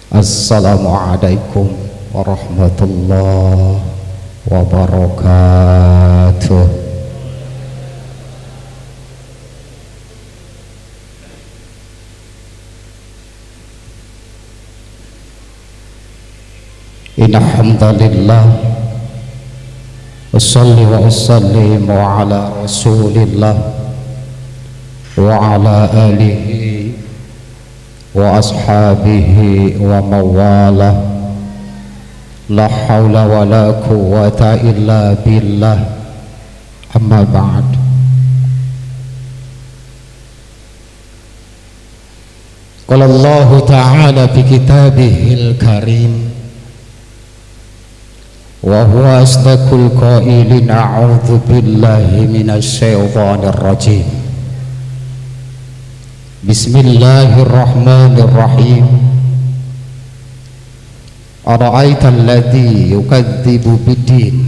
Assalamualaikum warahmatullahi wabarakatuh. Inna hamdalillah Wassalli wa usallimu ala rasulillah wa ala alihi wa ashabihi wa mawalah. La hawla wa la quwwata illa billah. Amma ba'd. Qala Allah ta'ala fi kitabihil karim wa huwa asdaqul qailin a'udzu billahi minasy syaithanir rajim. Bismillahirrahmanirrahim. Ara'aital ladzi yukadzibu biddin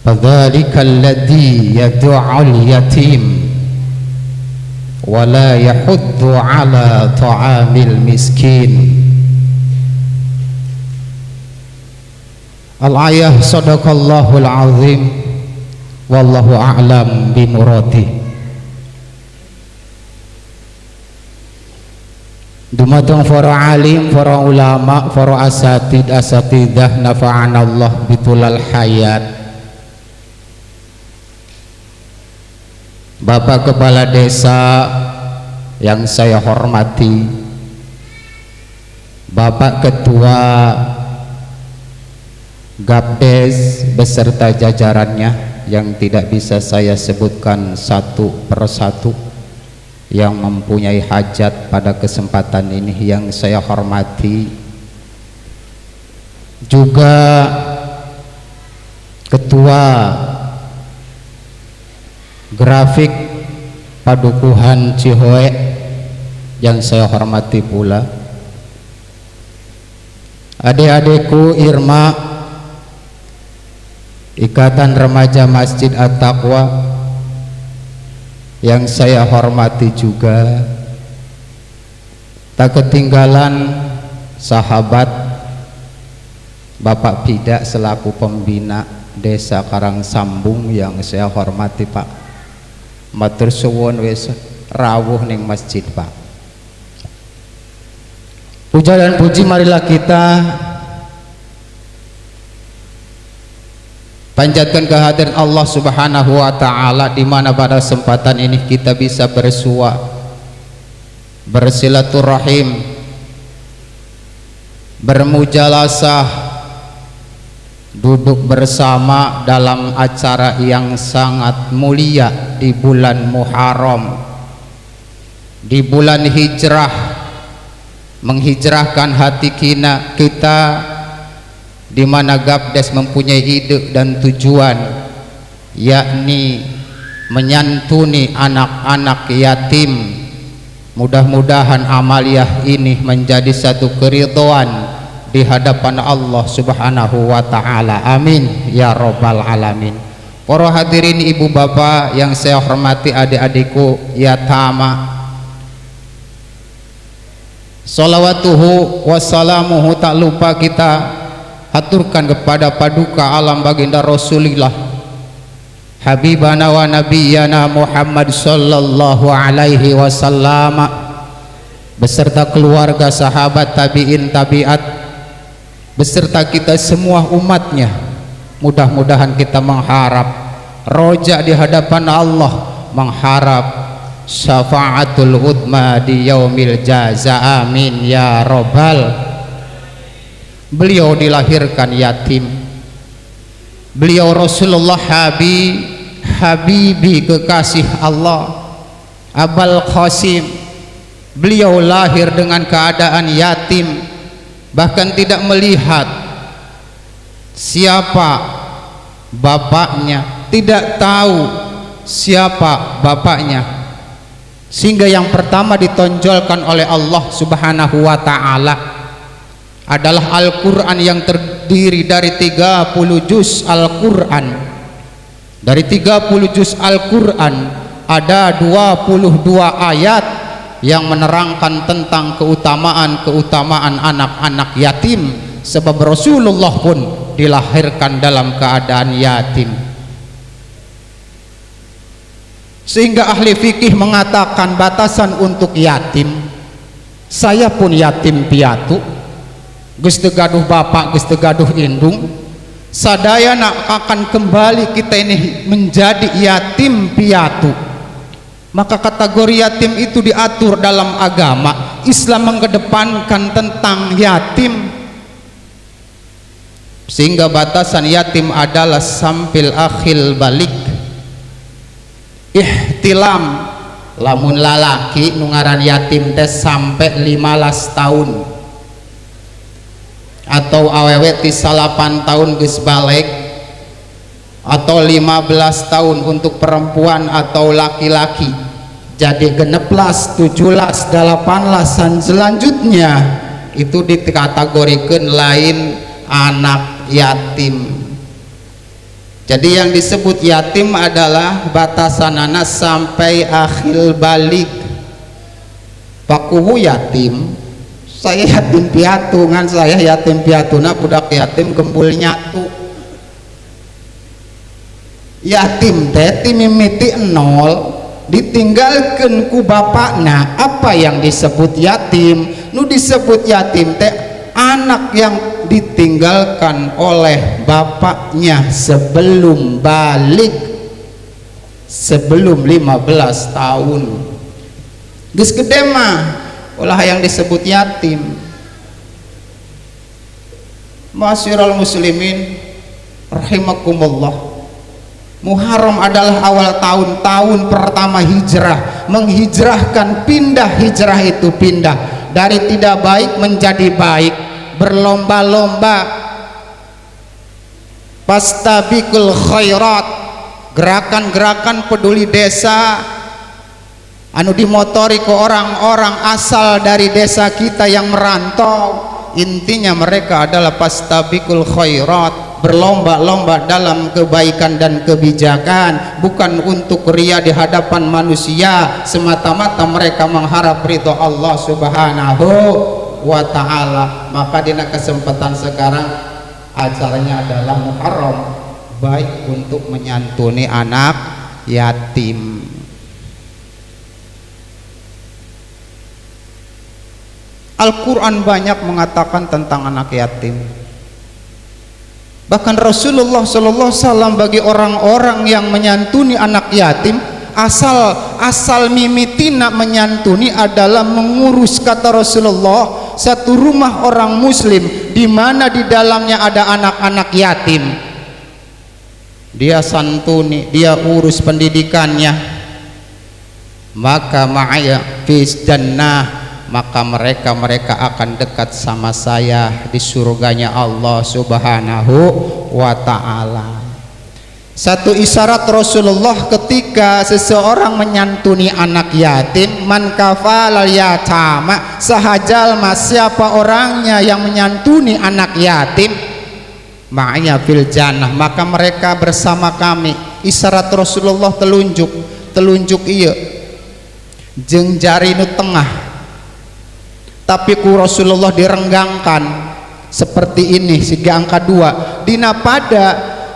fadzalikal ladzi yad'ul yatim wa la yahuddu 'ala ta'amil miskin. Al-ayah sadaqallahul azim wallahu a'lam bimuradih. Dumateng para alim, para ulama, para asatidah nafa'anallah bitulal hayat. Bapak Kepala Desa yang saya hormati, Bapak Ketua Gabdes beserta jajarannya yang tidak bisa saya sebutkan satu persatu, yang mempunyai hajat pada kesempatan ini yang saya hormati, juga Ketua Grafik Padukuhan Cihoe yang saya hormati pula, adik-adikku Irma Ikatan Remaja Masjid At-Taqwa yang saya hormati juga, tak ketinggalan sahabat Bapak Pida selaku pembina Desa Karangsambung yang saya hormati Pak. Matur suwun wis rawuh ning masjid Pak. Puja dan puji marilah kita panjatkan kehadiran Allah Subhanahu wa ta'ala, di mana pada kesempatan ini kita bisa bersua, bersilaturahim, bermujalasah, duduk bersama dalam acara yang sangat mulia di bulan Muharram, di bulan hijrah, menghijrahkan hati kita, di mana Gabdes mempunyai ide dan tujuan, yakni menyantuni anak-anak yatim. Mudah-mudahan amaliyah ini menjadi satu keridhaan di hadapan Allah Subhanahu wa ta'ala. Amin ya robbal alamin. Para hadirin ibu bapak yang saya hormati, adik-adikku yatama, salawatuhu wassalamuhu, tak lupa kita haturkan kepada paduka alam baginda Rasulullah Habibana wa Nabiyana Muhammad sallallahu alaihi wasallam beserta keluarga, sahabat, tabi'in, tabi'at, beserta kita semua umatnya. Mudah-mudahan kita mengharap roja di hadapan Allah, mengharap syafaatul udma di yaumil jaza. Amin ya robbal. Beliau dilahirkan yatim, beliau Rasulullah Habibi kekasih Allah, Abul Qasim. Beliau lahir dengan keadaan yatim, bahkan tidak melihat siapa bapaknya, tidak tahu siapa bapaknya, sehingga yang pertama ditonjolkan oleh Allah Subhanahu wa ta'ala adalah Al-Quran yang terdiri dari 30 juz Al-Quran. Dari 30 juz Al-Quran ada 22 ayat yang menerangkan tentang keutamaan anak-anak yatim, sebab Rasulullah pun dilahirkan dalam keadaan yatim. Sehingga ahli fikih mengatakan batasan untuk yatim, saya pun yatim piatu, geus teu gaduh bapak, geus teu gaduh indung, sadaya nak akan kembali kita ini menjadi yatim piatu. Maka kategori yatim itu diatur dalam agama Islam, mengedepankan tentang yatim, sehingga batasan yatim adalah sambil akhil balik, ihtilam, lamun lalaki nungaran yatim teh sampai 15 tahun, atau awewe ti 8 tahun geus balik, atau 15 tahun untuk perempuan atau laki-laki, jadi 16, 17, 18 selanjutnya itu dikategorikan lain anak yatim. Jadi yang disebut yatim adalah batasan anak sampai akhil balik. Pakuhu yatim, saya yatim piatu, ngan saya yatim piatu, na budak yatim gembul nyatu. Yatim teh mimiti 0, ditinggalkan ku bapakna. Apa yang disebut yatim? Nu disebut yatim teh anak yang ditinggalkan oleh bapaknya sebelum balik, sebelum 15 tahun. Geus gede mah ulah yang disebut yatim. Ma'asyiral muslimin rahimakumullah, Muharram adalah awal tahun pertama hijrah, menghijrahkan, pindah, hijrah itu pindah dari tidak baik menjadi baik, berlomba-lomba, fastabiqul khairat, gerakan-gerakan peduli desa anu dimotori ke orang-orang asal dari desa kita yang merantau. Intinya mereka adalah fastabiqul khairat, berlomba-lomba dalam kebaikan dan kebijakan, bukan untuk ria di hadapan manusia, semata-mata mereka mengharap ridho Allah subhanahu wa ta'ala. Maka di kesempatan sekarang acaranya adalah Muharram, baik untuk menyantuni anak yatim. Al-Quran banyak mengatakan tentang anak yatim. Bahkan Rasulullah SAW bagi orang-orang yang menyantuni anak yatim, asal mimitina menyantuni adalah mengurus, kata Rasulullah, satu rumah orang muslim di mana di dalamnya ada anak-anak yatim, dia santuni, dia urus pendidikannya, maka ma'aya fis jannah, maka mereka akan dekat sama saya di surganya Allah subhanahu wa ta'ala. Satu isyarat Rasulullah ketika seseorang menyantuni anak yatim, man kafalal yatama, sahajal mas, siapa orangnya yang menyantuni anak yatim, ma'aya fil jannah, maka mereka bersama kami. Isyarat Rasulullah telunjuk iya jeung jari nu tengah, tapi ku Rasulullah direnggangkan seperti ini, sehingga angka 2 dina pada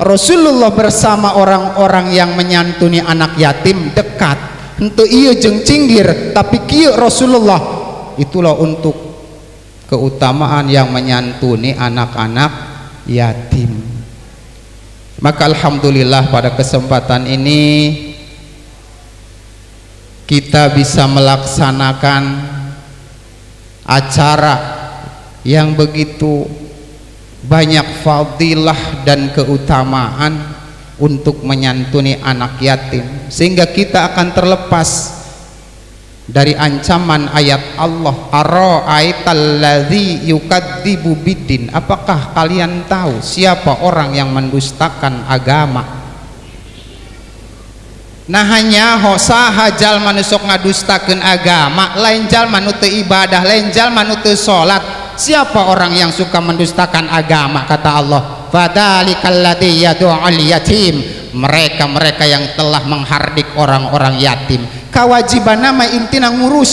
Rasulullah bersama orang-orang yang menyantuni anak yatim dekat, henteu ieu jeung cinggir, tapi kieu Rasulullah. Itulah untuk keutamaan yang menyantuni anak-anak yatim. Maka alhamdulillah pada kesempatan ini kita bisa melaksanakan acara yang begitu banyak fadilah dan keutamaan untuk menyantuni anak yatim, sehingga kita akan terlepas dari ancaman ayat Allah, ara'aital ladzi yukadzibu biddin, apakah kalian tahu siapa orang yang mendustakan agama? Nah hanya hosa hajal manusuk ngadustakeun agama, lain jalma nu teu ibadah, lain jalma nu teu salat. Siapa orang yang suka mendustakan agama? Kata Allah, fadzalikal ladzi yad'ul yatim, mereka yang telah menghardik orang-orang yatim. Kewajiban nama intina ngurus,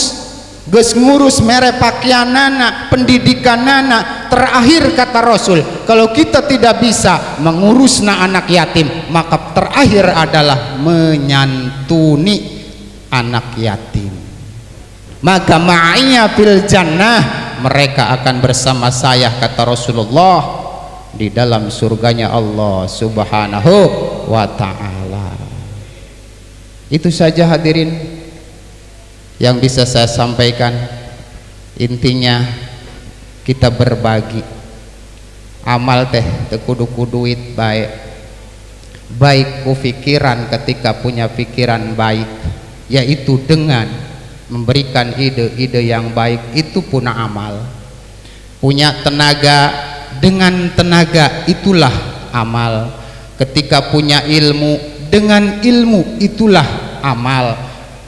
geus ngurus mere pakaianana, pendidikanana. Terakhir kata Rasul, kalau kita tidak bisa mengurusna anak yatim, maka terakhir adalah menyantuni anak yatim. Maka ma'iyya fil jannah, mereka akan bersama saya kata Rasulullah di dalam surganya Allah Subhanahu wa ta'ala. Itu saja hadirin yang bisa saya sampaikan. Intinya kita berbagi amal teh tekudu duit baik ku pikiran ketika punya pikiran baik, yaitu dengan memberikan ide-ide yang baik, itu pun amal. Punya tenaga, dengan tenaga itulah amal. Ketika punya ilmu, dengan ilmu itulah amal.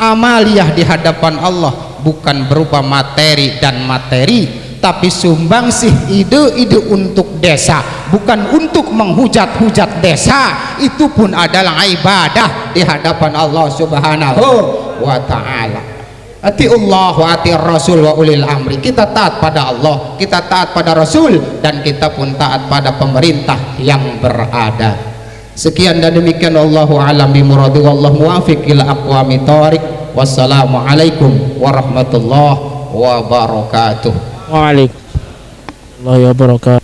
Amaliyah di hadapan Allah bukan berupa materi dan materi, tapi sumbangsih ide-ide untuk desa, bukan untuk menghujat-hujat desa. Itu pun adalah ibadah di hadapan Allah Subhanahu wa ta'ala. Atiullah wa atiur Rasul wa ulil amri. Kita taat pada Allah, kita taat pada Rasul, dan kita pun taat pada pemerintah yang berada. Sekian dan demikian, Allahu a'lam bimuradi, wallahu muwaffiq ila aqwamit thoriq. Wassalamualaikum warahmatullahi wabarakatuh. Waalaikumsalam warahmatullahi wabarakatuh.